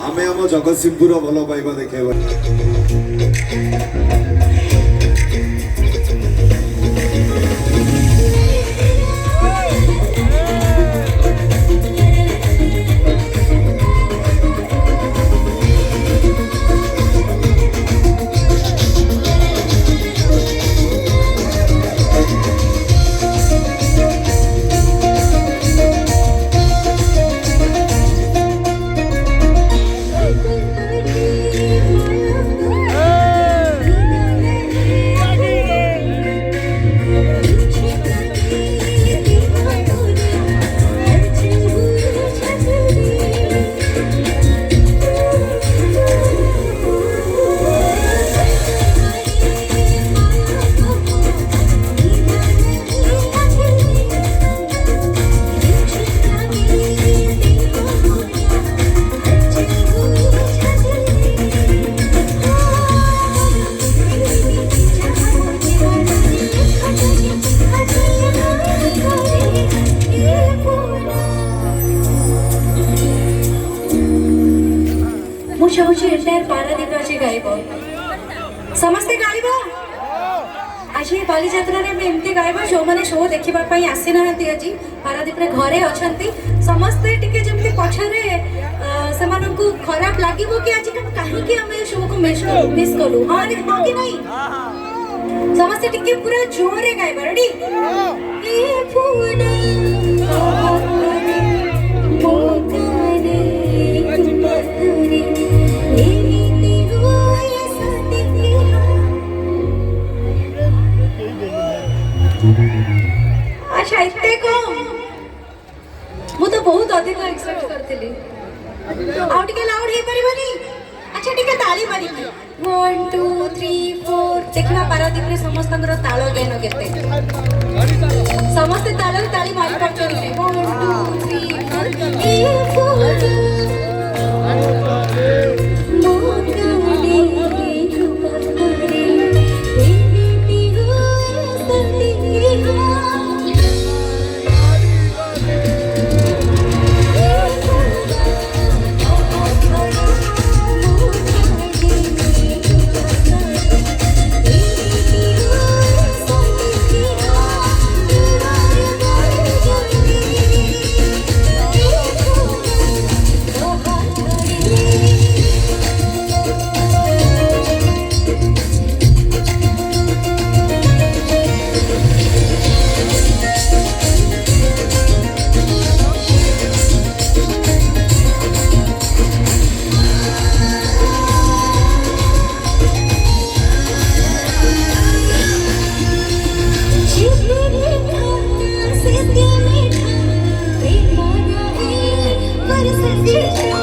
आमे आम जगतसिंहपुर भल पाइबा देखेबा। समस्ते गाइबा आज बालीजात्रा एमती गाइबा जो मैंने शो देखा आसी ना आज पारादीप घरे अच्छा समस्ते टिके जमी पछरे से खराब लगे कि आज कहीं आम शो को मिस कलु हाँ कि नहीं समस्ते टिके पूरा जोरे गाइबा रेडी अच्छा इतने कम मु तो बहुत अधिक एक्सपेक्ट करथिली आउ टिके लाउड हे परिबनी अच्छा टिके ताली मारी 1 2 3 4 देखना पारादीप रे समस्तंगर तालो गेनो केते समस्त तालो ताली मारी पड़छन 1 2 3 What is it?